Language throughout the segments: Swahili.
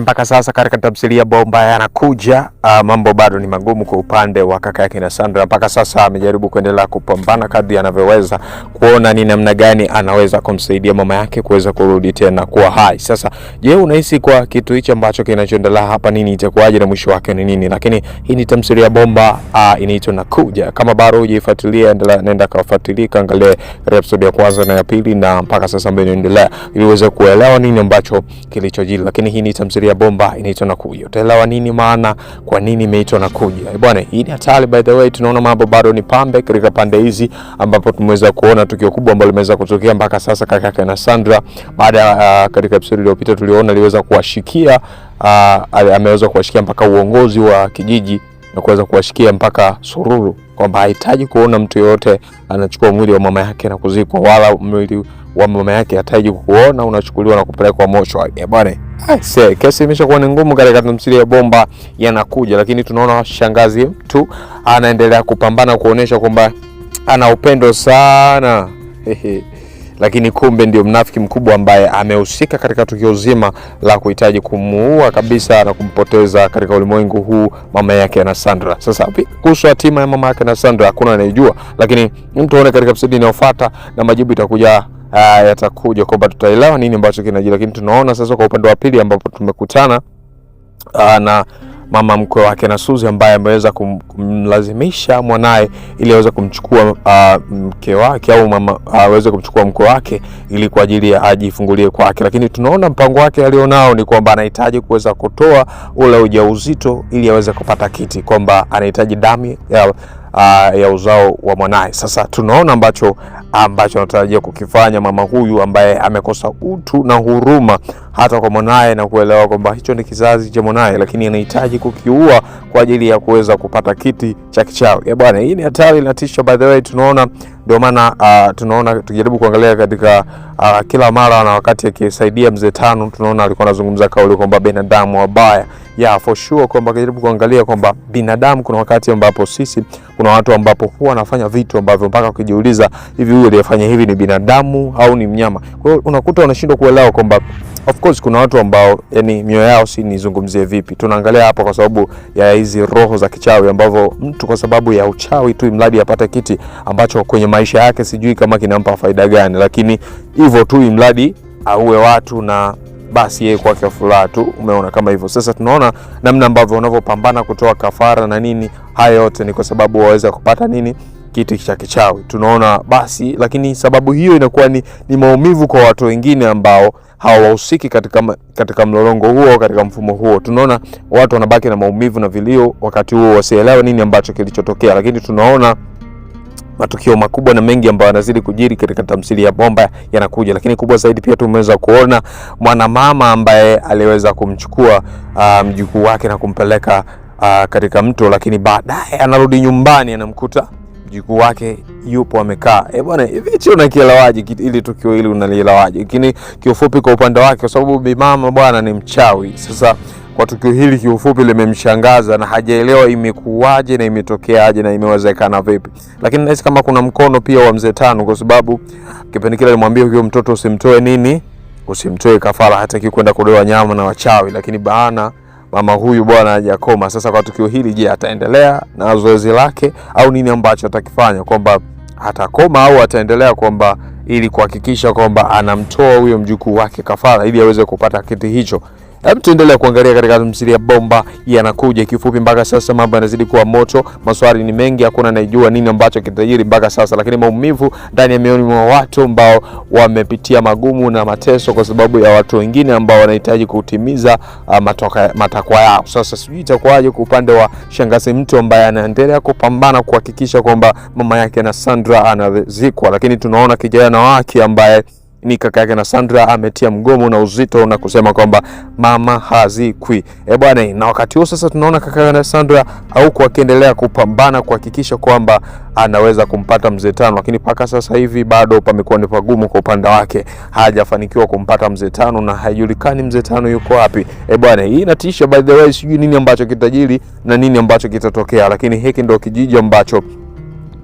Mpaka sasa katika tamthilia bomba yanakuja, mambo bado ni magumu kwa upande wa kaka yake na Sandra. Mpaka sasa amejaribu kuendelea kupambana kadri anavyoweza kuona ni namna gani anaweza kumsaidia mama yake kuweza kurudi tena kuwa hai. Sasa je, unahisi kwa kitu hicho ambacho kinachoendelea hapa nini itakuwaje na mwisho wake ni nini? Lakini hii ni tamthilia bomba inaitwa Nakuja. Kama bado hujifuatilia, nenda kafuatilia, angalia episode ya kwanza na ya pili na mpaka sasa ambayo inaendelea ili uweze kuelewa nini ambacho kilichojiri. Lakini hii ni tamthilia bomba inaitwa Nakuja. Utaelewa nini maana kwa nini imeitwa Nakuja. Bwana, hii ni hatari by the way. Tunaona mambo bado ni pambe katika pande hizi ambapo tumeweza kuona tukio kubwa ambalo limeweza kutokea mpaka sasa kaka yake na Sandra. Baada katika episode iliyopita tuliona aliweza kuwashikia ameweza kuwashikia mpaka uongozi wa kijiji na kuweza kuwashikia mpaka sururu kwamba hahitaji kuona mtu yote anachukua mwili wa mama yake na kuzikwa, wala mwili wa mama yake hataji kuona unachukuliwa na kupelekwa mochwari. Bwana, kesi imeshakuwa ni ngumu katika tamthilia ya bomba yanakuja, lakini tunaona shangazi tu anaendelea kupambana kuonesha kwamba ana upendo sana. Lakini kumbe ndio mnafiki mkubwa ambaye amehusika katika tukio zima la kuhitaji kumuua kabisa na kumpoteza katika ulimwengu huu mama yake na Sandra. Sasa kuhusu hatima ya mama yake na Sandra hakuna anayejua, lakini mtuone katika episode inayofuata na majibu yatakuja kwamba tutaelewa nini ambacho kinajiri. Lakini tunaona sasa kwa upande wa pili ambapo tumekutana na mama mkwe wake na Suzi ambaye ameweza kumlazimisha mwanae ili aweze kumchukua mke wake au mama aweze kumchukua mkwe wake ili kwa ajili ya ajifungulie kwake. Lakini tunaona mpango wake alionao ni kwamba anahitaji kuweza kutoa ule ujauzito ili aweze kupata kiti, kwamba anahitaji damu ya uzao wa mwanae. Sasa tunaona ambacho anatarajia kukifanya mama huyu ambaye amekosa utu na huruma hata kwa mwanae na kuelewa kwamba hicho ni kizazi cha mwanae, lakini anahitaji kukiua kwa ajili ya kuweza kupata kiti cha kichawi. Bwana, hii ni hatari na tisha by the way. Tunaona ndio maana tunaona tujaribu kuangalia katika kila mara na wakati akisaidia mzee Tano, tunaona alikuwa anazungumza kauli kwamba binadamu wabaya. For sure kwamba kujaribu kuangalia kwamba binadamu kuna wakati ambapo kuna watu ambapo huwa wanafanya vitu ambavyo mpaka ukijiuliza hivi huyu aliyefanya hivi ni binadamu au ni mnyama. Kwa hiyo unakuta unashindwa kuelewa kwamba of course kuna watu ambao yani mioyo yao nizungumzie vipi. Tunaangalia hapa kwa sababu ya hizi roho za kichawi ambavyo mtu kwa sababu ya uchawi tu imradi apate kiti ambacho kwenye maisha yake sijui kama kinampa faida gani, lakini hivyo tu imradi auwe watu na basi yeye kwake furaha tu. Umeona kama hivyo. Sasa tunaona namna ambavyo wanavyopambana kutoa kafara na nini. Haya yote ni kwa sababu waweza kupata nini? Kiti cha kichawi. Tunaona basi, lakini sababu hiyo inakuwa ni maumivu kwa watu wengine ambao hawahusiki katika mlolongo huo, katika mfumo huo. Tunaona watu wanabaki na maumivu na vilio wakati huo wasielewe nini ambacho kilichotokea. Lakini tunaona matukio makubwa na mengi ambayo yanazidi kujiri katika tamthilia ya bomba yanakuja. Lakini kubwa zaidi pia tumeweza kuona mwanamama ambaye aliweza kumchukua mjukuu wake na kumpeleka katika mto, lakini baadaye anarudi nyumbani anamkuta mjukuu wake yupo amekaa. Bwana, hivi unakielewaje ili tukio hili unalielewaje? Lakini kiufupi kwa upande wake, kwa sababu bimama bwana ni mchawi. Sasa kwa tukio hili kiufupi limemshangaza na hajaelewa imekuwaje na imetokeaje na imewezekana vipi. Lakini nahisi kama kuna mkono pia wa mzee Tano, kwa sababu kipindi kile alimwambia huyo mtoto usimtoe kafara, hataki kwenda kulewa nyama na wachawi. Lakini mama huyu bwana hajakoma. Sasa kwa tukio hili, je, ataendelea na zoezi lake au nini ambacho atakifanya, kwamba atakoma au ataendelea kwamba ili kuhakikisha kwamba anamtoa huyo mjukuu wake kafara ili aweze kupata kiti hicho? Hebu tuendelee kuangalia katika tamthilia bomba yanakuja. Kifupi mpaka sasa mambo yanazidi kuwa moto, maswali ni mengi, hakuna anayejua nini ambacho kitajiri mpaka sasa. Lakini maumivu ndani ya mioyo mwa watu ambao wamepitia magumu na mateso kwa sababu ya watu wengine ambao wanahitaji kutimiza matakwa yao. Sasa sijui itakuwaje kwa upande wa shangazi mtu ambaye anaendelea kupambana kuhakikisha kwamba mama yake na Sandra anazikwa. Lakini tunaona kijana wake ambaye ni kaka yake na Sandra ametia mgomo na uzito na kusema kwamba mama hazikwi. Bwana, na wakati huo sasa tunaona kaka yake na Sandra huko akiendelea kupambana kuhakikisha kwamba anaweza kumpata mzee Tano, lakini paka sasa hivi bado pamekuwa ni pagumu kwa upande wake. Hajafanikiwa kumpata mzee Tano na haijulikani mzee Tano yuko wapi. Bwana, hii inatisha by the way. Sijui nini ambacho kitajiri na nini ambacho kitatokea, lakini hiki ndio kijiji ambacho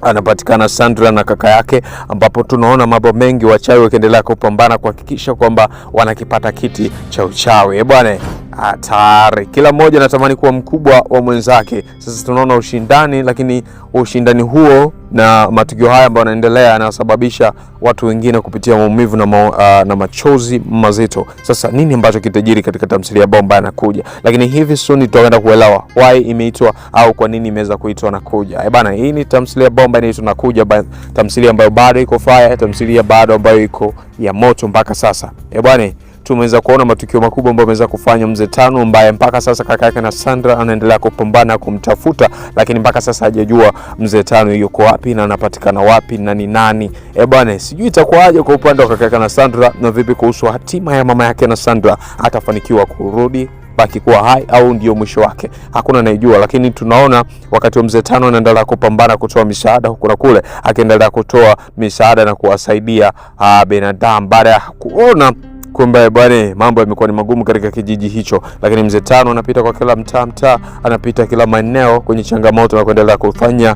anapatikana Sandra na kaka yake, ambapo tunaona mambo mengi wachawi wakiendelea kupambana kuhakikisha kwamba wanakipata kiti cha uchawi. Bwana, hatari. Kila mmoja anatamani kuwa mkubwa wa mwenzake. Sasa tunaona ushindani, lakini ushindani huo na matukio haya ambayo yanaendelea yanasababisha watu wengine kupitia maumivu na machozi mazito. Sasa nini ambacho kitajiri katika tamthilia Bomba Anakuja? Lakini hivi soon tutaenda kuelewa why imeitwa au kwa nini imeweza kuitwa Anakuja. Bana, hii ni tamthilia Bomba inaitwa Anakuja, tamthilia ambayo bado iko fire, tamthilia bado ambayo iko ya moto mpaka sasa. Bwana, tumeweza kuona matukio makubwa ambayo ameweza kufanya Mzee Tano, ambaye mpaka sasa kaka yake na Sandra anaendelea kupambana kumtafuta, lakini mpaka sasa hajajua Mzee Tano yuko wapi na anapatikana wapi na ni nani. Bwana, sijui itakuwaje kwa upande wa kaka yake na Sandra, na vipi kuhusu hatima ya mama yake na Sandra, atafanikiwa kurudi baki kuwa hai au ndio mwisho wake? Hakuna anayejua, lakini tunaona wakati wa Mzee Tano anaendelea kupambana kutoa misaada huku na kule, akiendelea kutoa misaada na kuwasaidia binadamu baada ya kuona kumbe bwana mambo yamekuwa ni magumu katika kijiji hicho. Lakini Mzee Tano anapita kwa kila mtaa, anapita kila maeneo kwenye changamoto na kuendelea kufanya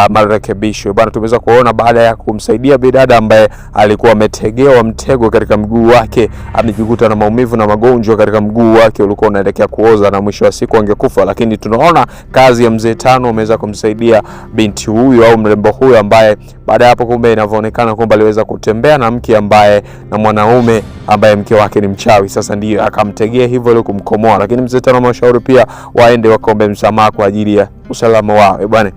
marekebisho. Bwana, tumeweza kuona baada ya kumsaidia bidada ambaye alikuwa ametegewa mtego katika mguu wake, amejikuta na maumivu na magonjwa katika mguu wake ulikuwa unaelekea kuoza na mwisho wa siku angekufa. Lakini tunaona kazi ya Mzee Tano ameweza kumsaidia binti huyu au mrembo huyu ambaye baada hapo kumbe inavyoonekana kwamba aliweza kutembea na mke ambaye na mwanaume ambaye mke wake ni mchawi. Sasa ndio akamtegea hivyo ili kumkomoa, lakini Mzee Tano ameshauri pia waende wakaombe msamaha kwa ajili ya usalama wao. Bwana,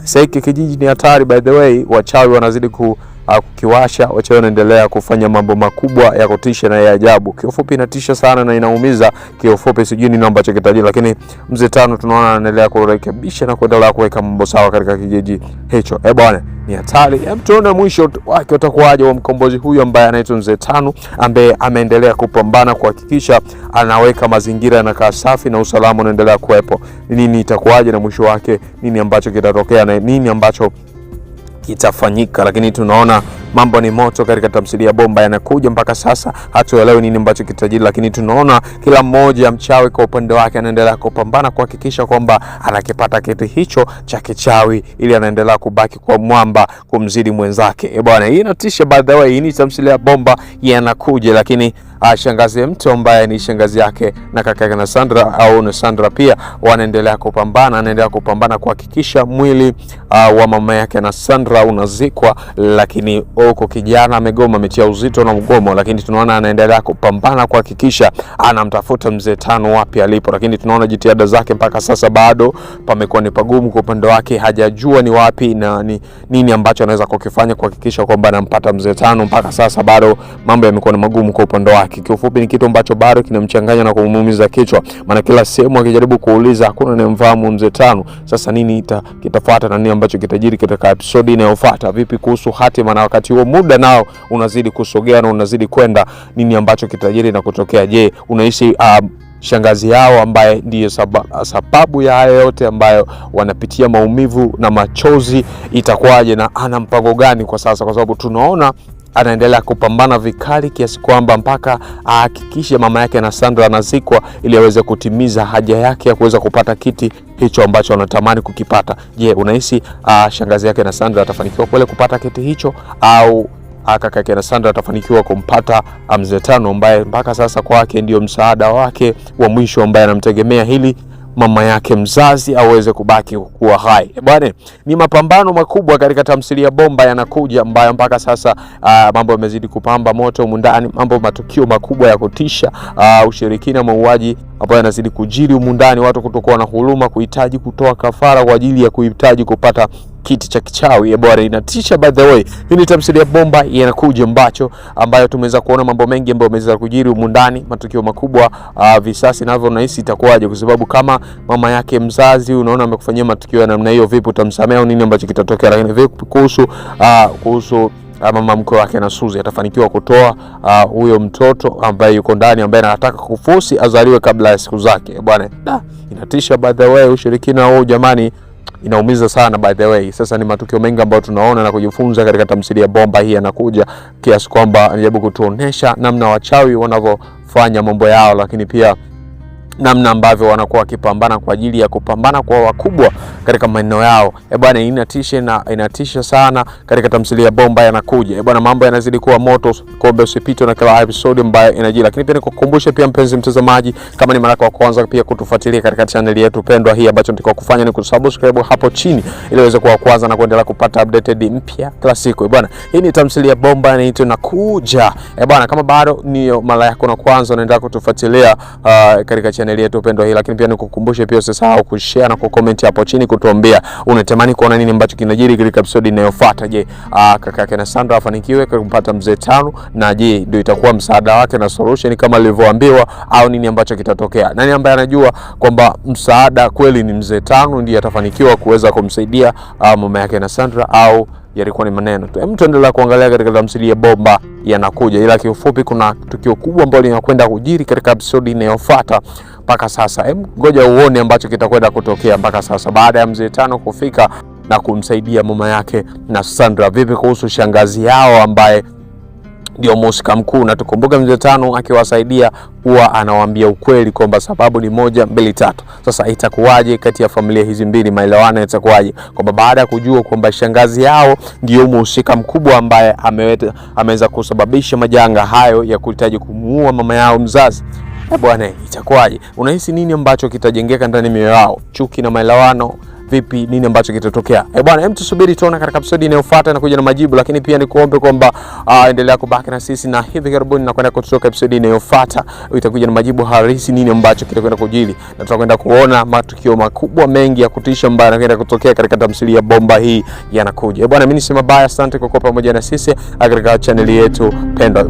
sasa kijiji ni hatari. By the way, wachawi wanazidi kukiwasha, wachawi wanaendelea kufanya mambo makubwa ya kutisha na ya ajabu. Kiufupi inatisha sana na inaumiza. Kiufupi sijui nini ambacho kitajiri, lakini Mzee Tano tunaona anaendelea kurekebisha na kuendelea kuweka mambo sawa katika kijiji hicho. Bwana, ni hatari. Tuone mwisho wake utakuwaje wa mkombozi huyu ambaye anaitwa Mzee Tano, ambaye ameendelea kupambana kuhakikisha anaweka mazingira yanakaa safi na usalama unaendelea kuwepo. Nini itakuwaje na mwisho wake, nini ambacho kitatokea na nini ambacho kitafanyika? Lakini tunaona mambo ni moto katika tamthilia Bomba Yanakuja. Mpaka sasa hatuelewi nini ambacho kitajiri, lakini tunaona kila mmoja mchawi kwa upande wake anaendelea kupambana kuhakikisha kwamba anakipata kitu hicho cha kichawi ili anaendelea kubaki kwa mwamba kumzidi mwenzake. Bwana, hii inatisha. By the way, hii ni tamthilia Bomba Yanakuja, lakini shangazi mtu ambaye ni shangazi yake na kaka yake na Sandra au na Sandra pia wanaendelea kupambana kuhakikisha mwili wa mama yake na Sandra unazikwa, lakini huko kijana amegoma, ametia uzito na mgomo, lakini tunaona anaendelea kupambana kuhakikisha anamtafuta Mzee Tano wapi alipo. Lakini tunaona jitihada zake mpaka sasa bado pamekuwa ni pagumu kwa upande wake, hajajua ni wapi na ni nini ambacho anaweza kukifanya kuhakikisha kwamba anampata Mzee Tano. Mpaka sasa bado mambo yamekuwa ni magumu kwa upande wake. Kiufupi ni kitu ambacho bado kinamchanganya na kumuumiza kichwa, maana kila sehemu akijaribu kuuliza hakuna anayemfahamu Mzee Tano. Sasa nini kitafuata na nini ambacho kitajiri katika episode inayofuata? Vipi kuhusu hatima, na wakati huo muda nao unazidi kusogea na unazidi kwenda, nini ambacho kitajiri na kutokea? Je, unahisi shangazi yao ambaye ndiye sababu ya haya yote ambayo wanapitia maumivu na machozi itakuwaje, na ana mpango gani kwa sasa? Kwa sababu tunaona anaendelea kupambana vikali kiasi kwamba mpaka ahakikishe mama yake na Sandra anazikwa ili aweze kutimiza haja yake ya kuweza kupata kiti hicho ambacho anatamani kukipata. Je, unahisi shangazi yake na Sandra atafanikiwa kweli kupata kiti hicho, au kaka yake na Sandra atafanikiwa kumpata Mzee Tano ambaye mpaka sasa kwake ndio msaada wake wa mwisho ambaye anamtegemea hili mama yake mzazi aweze kubaki kuwa hai? Bwana, ni mapambano makubwa katika tamthilia Bomba Yanakuja ambayo mpaka sasa mambo yamezidi kupamba moto humu ndani, matukio makubwa ya kutisha, ushirikina, mauaji ambayo yanazidi kujiri humu ndani, watu kutokuwa na huruma, kuhitaji kutoa kafara kwa ajili ya kuhitaji kupata kiti cha kichawi. Bwana, inatisha. By the way, hii ni tamthilia Bomba Yanakuja ambayo tumeweza kuona mambo mengi ambayo yameweza kujiri humu ndani, matukio makubwa, visasi, navyo nahisi itakuwaje? Kwa sababu kama mama yake mzazi unaona amekufanyia matukio ya namna hiyo, vipi utamsamea au nini ambacho kitatokea? Lakini vipi kuhusu mama mkwe wake na Suzy, atafanikiwa kutoa huyo mtoto ambaye yuko ndani ambaye anataka kuforce azaliwe kabla ya siku zake? Bwana, inatisha. By the way, ushirikina huo jamani inaumiza sana. By the way, sasa ni matukio mengi ambayo tunaona na kujifunza katika tamthilia Bomba hii Yanakuja, kiasi kwamba anajaribu kutuonesha namna wachawi wanavyofanya mambo yao, lakini pia namna ambavyo wanakuwa wakipambana kwa ajili ya kupambana kwa wakubwa katika maeneo yao. Bwana, inatisha sana katika tamthilia Bomba Yanakuja. Bwana, mambo yanazidi kuwa moto, kombe usipitwe na kila episode ambayo inajia. Lakini pia nikukumbushe pia mpenzi mtazamaji, kama ni mara yako ya kwanza pia kutufuatilia katika channel yetu pendwa hii, ambacho ndiko kufanya ni kusubscribe hapo chini ili uweze kuwa kwanza na kuendelea kupata updated mpya kila siku. Bwana, hii ni tamthilia Bomba Yanakuja. Bwana, kama bado ni mara yako na kwanza unaendelea kutufuatilia katika channel yetu pendwa hii, lakini pia nikukumbushe pia usisahau kushare na kucomment hapo chini kutuambia unatamani kuona nini ambacho kinajiri katika episode inayofuata. Je, kaka yake na Sandra afanikiwe kupata mzee Tano, na je ndio itakuwa msaada wake na solution kama alivyoambiwa, au nini ambacho kitatokea? Nani ambaye anajua kwamba msaada kweli ni mzee Tano ndiye atafanikiwa kuweza kumsaidia mama yake na Sandra, au yalikuwa ni maneno tu? Tuendelea kuangalia katika tamthilia Bomba Yanakuja, ila kiufupi kuna tukio kubwa ambalo linakwenda kujiri katika episode inayofuata. Mpaka sasa ngoja uone ambacho kitakwenda kutokea mpaka sasa baada ya mzee Tano kufika na kumsaidia mama yake na Sandra. Vipi kuhusu shangazi yao ambaye ndio mhusika mkuu? Na tukumbuke mzee Tano akiwasaidia huwa anawaambia ukweli kwamba sababu ni 1, 2, 3. Sasa itakuwaje kati ya familia hizi mbili? Maelewano itakuwaje kwamba baada ya kujua kwamba shangazi yao ndio mhusika mkubwa ambaye ameweza kusababisha majanga hayo ya kuhitaji kumuua mama yao mzazi? Bwana, itakuwaje? Unahisi nini ambacho kitajengeka ndani mioyo yao? Chuki na maelewano? Vipi, nini ambacho kitatokea? Bwana, tusubiri tuone katika episode inayofuata na kuja na majibu. Lakini pia nikuombe kwamba endelea kubaki na sisi, na hivi karibuni nakwenda kutoka episode inayofuata itakuja na majibu halisi, nini ambacho kitakwenda kujili, na tutakwenda kuona matukio makubwa mengi ya kutisha ambayo yanakwenda kutokea katika tamthilia Bomba hii Yanakuja. Bwana, mimi nisema bye, asante kwa kuwa pamoja na sisi katika channel yetu pendwa.